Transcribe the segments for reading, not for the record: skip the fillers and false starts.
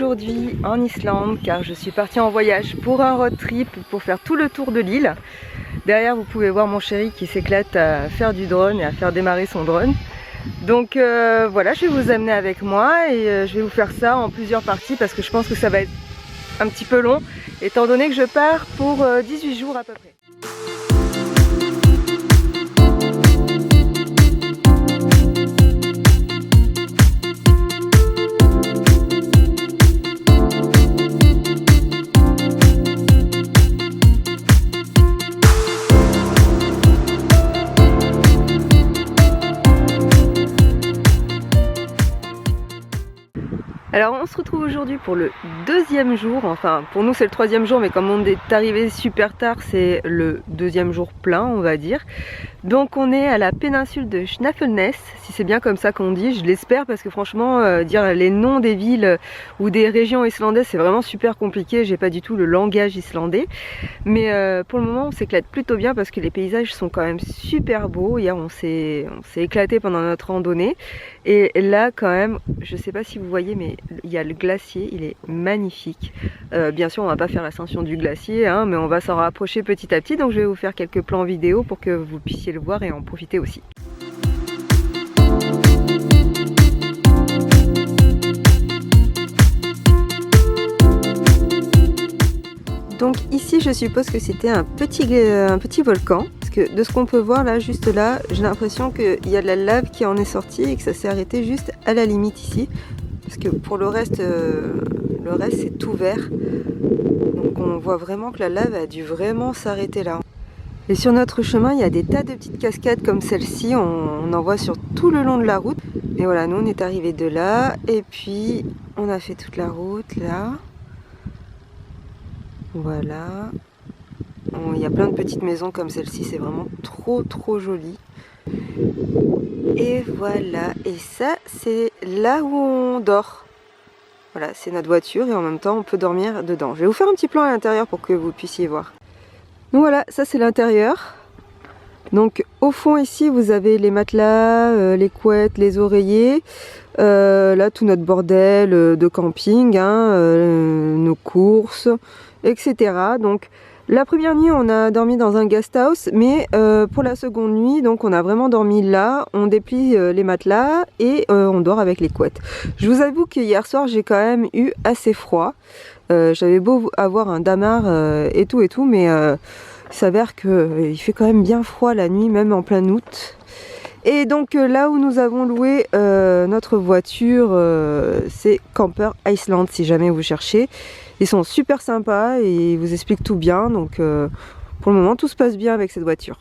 aujourd'hui en Islande car je suis partie en voyage pour un road trip pour faire tout le tour de l'île. Derrière vous pouvez voir mon chéri qui s'éclate à faire du drone et à faire démarrer son drone. Donc voilà, je vais vous amener avec moi et je vais vous faire ça en plusieurs parties parce que je pense que ça va être un petit peu long étant donné que je pars pour 18 jours à peu près. Alors on se retrouve aujourd'hui pour le deuxième jour, enfin pour nous c'est le troisième jour mais comme on est arrivé super tard c'est le deuxième jour plein on va dire. Donc on est à la péninsule de Snaefellsnes, si c'est bien comme ça qu'on dit, je l'espère parce que franchement dire les noms des villes ou des régions islandaises c'est vraiment super compliqué, j'ai pas du tout le langage islandais. Mais pour le moment on s'éclate plutôt bien parce que les paysages sont quand même super beaux. Hier on s'est éclaté pendant notre randonnée et là quand même, je sais pas si vous voyez mais il y a le glacier, il est magnifique. Bien sûr on va pas faire l'ascension du glacier hein, mais on va s'en rapprocher petit à petit, donc je vais vous faire quelques plans vidéo pour que vous puissiez le voir et en profiter aussi. Donc ici je suppose que c'était un petit volcan, parce que de ce qu'on peut voir là, juste là, j'ai l'impression qu'il y a de la lave qui en est sortie et que ça s'est arrêté juste à la limite ici. Parce que pour le reste c'est tout vert. Donc on voit vraiment que la lave a dû vraiment s'arrêter là. Et sur notre chemin, il y a des tas de petites cascades comme celle-ci, on en voit sur tout le long de la route. Et voilà, nous on est arrivés de là, et puis on a fait toute la route là. Voilà. Il y a plein de petites maisons comme celle-ci, c'est vraiment trop joli. Et voilà, et ça c'est là où on dort. Voilà, c'est notre voiture et en même temps on peut dormir dedans. Je vais vous faire un petit plan à l'intérieur pour que vous puissiez voir. Donc voilà, ça c'est l'intérieur. Donc au fond ici vous avez les matelas, les couettes, les oreillers. Là tout notre bordel de camping, hein, nos courses, etc. Donc la première nuit on a dormi dans un guest house, mais pour la seconde nuit donc on a vraiment dormi là, on déplie les matelas et on dort avec les couettes. Je vous avoue que hier soir j'ai quand même eu assez froid. J'avais beau avoir un damar et tout, mais il s'avère qu'il fait quand même bien froid la nuit, même en plein août. Et donc là où nous avons loué notre voiture, c'est Camper Iceland si jamais vous cherchez. Ils sont super sympas et ils vous expliquent tout bien, donc pour le moment tout se passe bien avec cette voiture.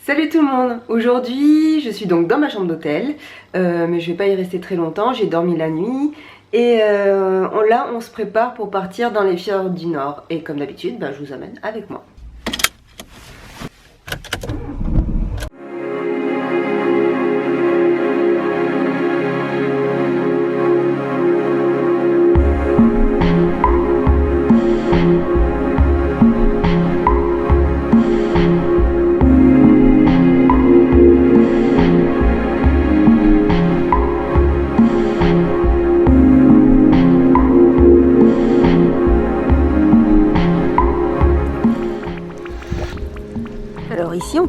Salut tout le monde! Aujourd'hui je suis donc dans ma chambre d'hôtel, mais je vais pas y rester très longtemps, j'ai dormi la nuit et là on se prépare pour partir dans les fjords du Nord et comme d'habitude je vous amène avec moi.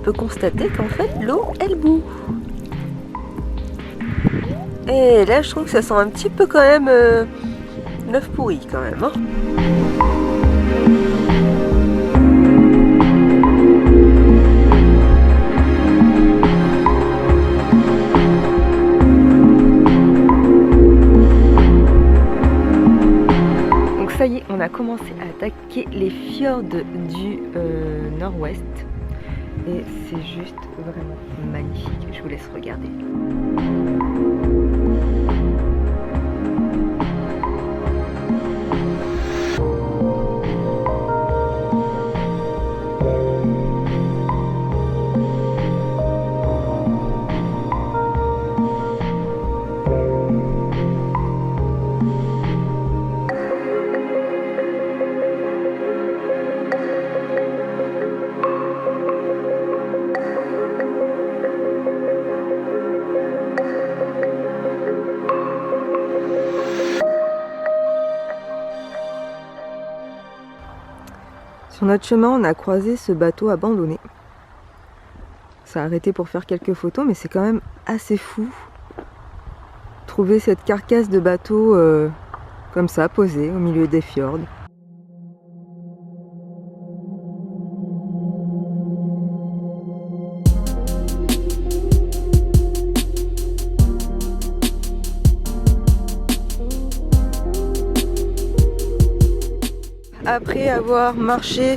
peut constater qu'en fait l'eau elle bout. Et là je trouve que ça sent un petit peu quand même l'œuf pourri quand même. Hein. Donc ça y est, on a commencé à attaquer les fjords du nord-ouest. Et c'est juste vraiment magnifique. Je vous laisse regarder. Sur notre chemin, on a croisé ce bateau abandonné. Ça a arrêté pour faire quelques photos, mais c'est quand même assez fou. Trouver cette carcasse de bateau comme ça, posée au milieu des fjords. Après avoir marché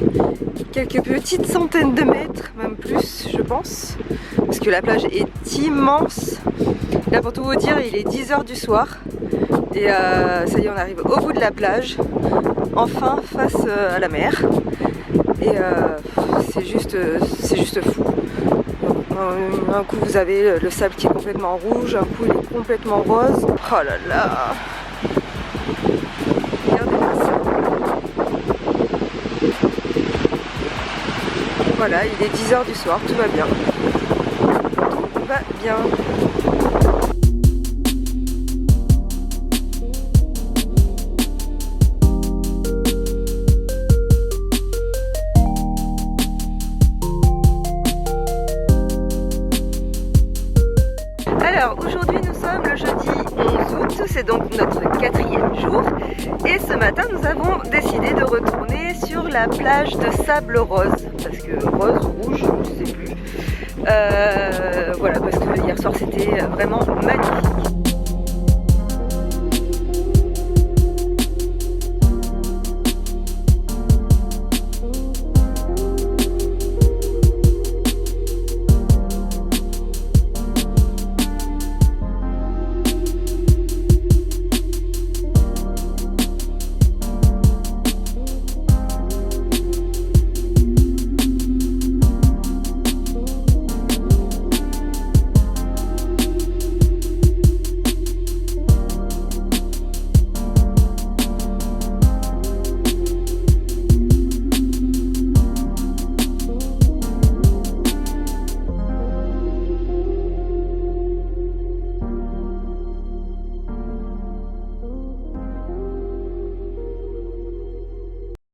quelques petites centaines de mètres, même plus je pense, parce que la plage est immense. Là pour tout vous dire, il est 10 h du soir et ça y est, on arrive au bout de la plage, enfin face à la mer, et c'est juste fou. Un coup vous avez le sable qui est complètement rouge, un coup il est complètement rose. Oh là là! Voilà, il est 10 h du soir, tout va bien. Tout va bien. Alors aujourd'hui nous sommes le jeudi 11 août, c'est donc notre 4e jour et ce matin nous avons décidé de retourner sur la plage de sable rose, parce que rose, rouge, je ne sais plus, voilà, parce que hier soir c'était vraiment magnifique.